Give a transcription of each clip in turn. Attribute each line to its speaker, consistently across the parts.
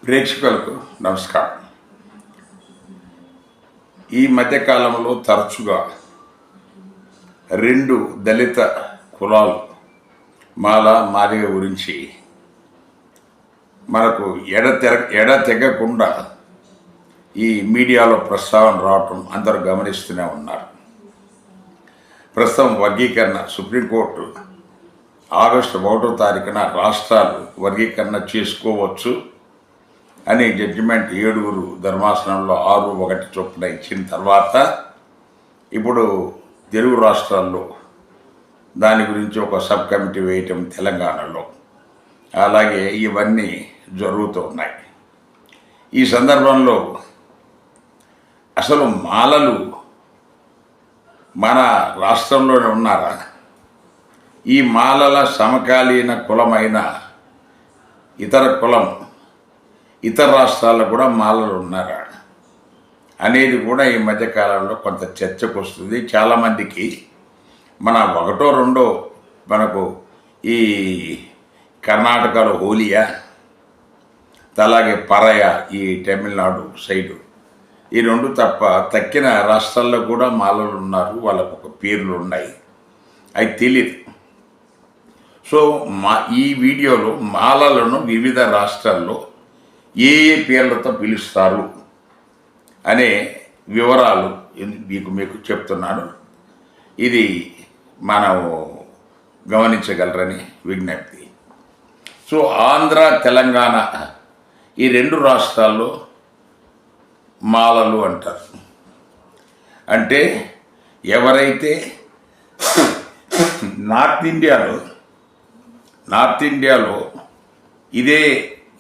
Speaker 1: ప్రేక్షకులకు నమస్కారం. ఈ మధ్యకాలంలో తరచుగా రెండు దళిత కులాలు మాల మాదిగ గురించి మనకు ఎడతెగకుండా ఈ మీడియాలో ప్రస్తావన రావటం అందరూ గమనిస్తూనే ఉన్నారు. ప్రస్తుతం వర్గీకరణ సుప్రీంకోర్టు ఆగస్టు 1వ తారీఖున రాష్ట్రాలు వర్గీకరణ చేసుకోవచ్చు అని జడ్జిమెంట్ 7 ధర్మాసనంలో 6-1 చొప్పున ఇచ్చిన తర్వాత ఇప్పుడు తెలుగు రాష్ట్రాల్లో దాని గురించి ఒక సబ్ కమిటీ వేయటం తెలంగాణలో, అలాగే ఇవన్నీ జరుగుతూ ఉన్నాయి. ఈ సందర్భంలో అసలు మాలలు మన రాష్ట్రంలోనే ఉన్నారా? ఈ మాలల సమకాలీన కులమైన ఇతర కులం ఇతర రాష్ట్రాల్లో కూడా మాలలు ఉన్నారా అనేది కూడా ఈ మధ్యకాలంలో కొంత చర్చకు వస్తుంది. చాలామందికి మన 1-2 మనకు ఈ కర్ణాటకలో హోలియా, అలాగే పరయ ఈ తమిళనాడు సైడు, ఈ 2 తప్ప తక్కిన రాష్ట్రాల్లో కూడా మాలలు ఉన్నారు, వాళ్ళకు ఒక పేర్లు ఉన్నాయి, అవి తెలియదు. సో ఈ వీడియోలో మాలలను వివిధ రాష్ట్రాల్లో ఏ పేర్లతో పిలుస్తారు అనే వివరాలు మీకు చెప్తున్నాను. ఇది మనం గమనించగలరని విజ్ఞప్తి. సో ఆంధ్ర తెలంగాణ ఈ 2 రాష్ట్రాల్లో మాలలు అంటారు. అంటే ఎవరైతే నార్త్ ఇండియాలో ఇదే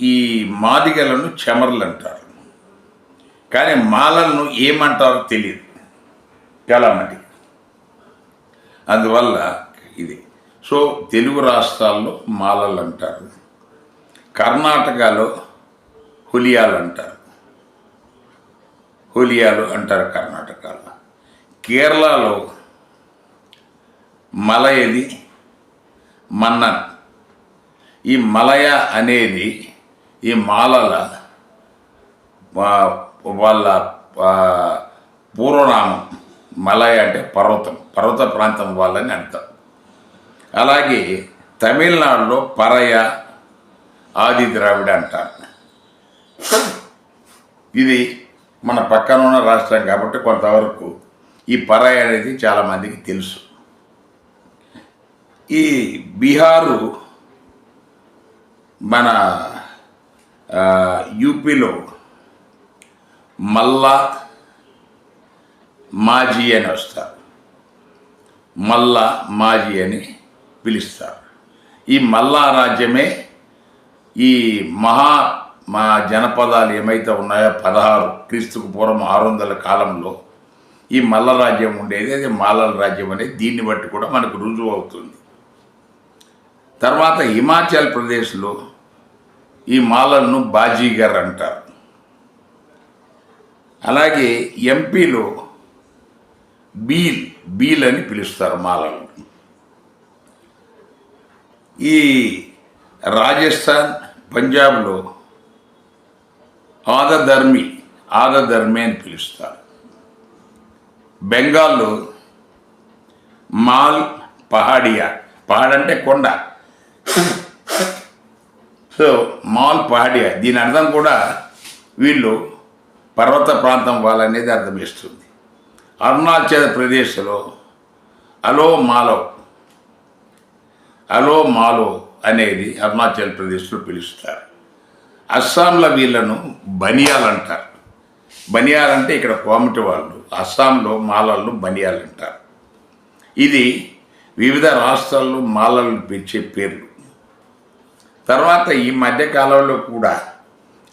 Speaker 1: ఈ మాదిగలను చెమర్లు అంటారు, కానీ మాలలను ఏమంటారో తెలియదు చాలామంది. అందువల్ల ఇది సో తెలుగు రాష్ట్రాల్లో మాలలు అంటారు, కర్ణాటకలో హులియాలు అంటారు కర్ణాటకలో, కేరళలో మలయది మన్నన్. ఈ మలయ అనేది ఈ మాలల వాళ్ళ పూర్వనామం. మలయ అంటే పర్వత ప్రాంతం వాళ్ళని అర్థం. అలాగే తమిళనాడులో పరయ, ఆది ద్రావిడ అంటారు. ఇది మన పక్కన ఉన్న రాష్ట్రం కాబట్టి కొంతవరకు ఈ పరయ అనేది చాలామందికి తెలుసు. ఈ బీహారు మన యూపీలో మల్లా మాజీ అని వస్తారు, మల్లా మాజీ అని పిలుస్తారు. ఈ మల్లా రాజ్యమే ఈ మా జనపదాలు ఏమైతే ఉన్నాయో 16 క్రీస్తుకు పూర్వం 600 కాలంలో ఈ మల్ల రాజ్యం ఉండేది, అది మాలల రాజ్యం అనేది దీన్ని బట్టి కూడా మనకు రుజువు అవుతుంది. తర్వాత హిమాచల్ ప్రదేశ్లో ఈ మాలలను బాజీగర్ అంటారు. అలాగే ఎంపీలో బీల్ అని పిలుస్తారు మాలలు. ఈ రాజస్థాన్, పంజాబ్లో ఆదధర్మి అని పిలుస్తారు. బెంగాల్లో మాల్ పహాడియా, పహాడంటే కొండ, సో మాల్ పహాడియా, దీని అర్థం కూడా వీళ్ళు పర్వత ప్రాంతం వాళ్ళనేది అర్థమిస్తుంది. అరుణాచల్ ప్రదేశ్లో అలో మాలో అనేది అరుణాచల్ ప్రదేశ్లో పిలుస్తారు. అస్సాంలో వీళ్ళను బనియాలు అంటారు. బనియాలు అంటే ఇక్కడ కోమటి వాళ్ళు, అస్సాంలో మాలలను బనియాలు అంటారు. ఇది వివిధ రాష్ట్రాల్లో మాలలను పిలిచే పేర్లు. తర్వాత ఈ మధ్యకాలంలో కూడా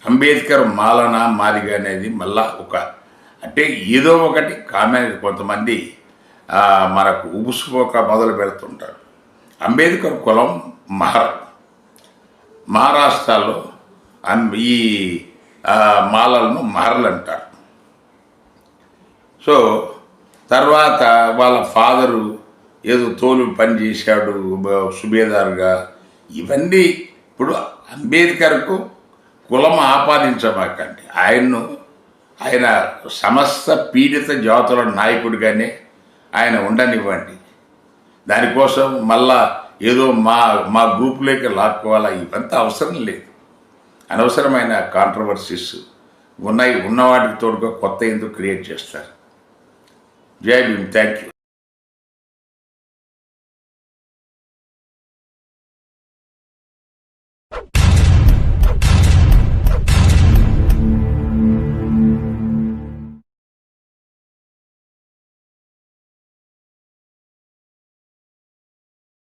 Speaker 1: అంబేద్కర్ మాలన మాదిగ అనేది మళ్ళా అంటే ఏదో ఒకటి కామెంట్ కొంతమంది మనకు ఉబుసుకోక మొదలు పెడుతుంటారు. అంబేద్కర్ కులం మహారాష్ట్రలో ఈ మాలలను మహర్లు అంటారు. సో తర్వాత వాళ్ళ ఫాదరు ఏదో తోలు పని చేశాడు సుబేదార్గా, ఇవన్నీ ఇప్పుడు అంబేద్కర్కు కులం ఆపాదించమాకండి. ఆయన సమస్త పీడిత జాతుల నాయకుడిగానే ఆయన ఉండనివ్వండి. దానికోసం మళ్ళా ఏదో మా గ్రూపులోకి లాక్కోవాలా, ఇవంతా అవసరం లేదు. అనవసరమైన కాంట్రవర్సీస్ ఉన్నవాటికి తోడుగా కొత్త ఎందుకు క్రియేట్ చేస్తారు. జై భీమ్. Thank you.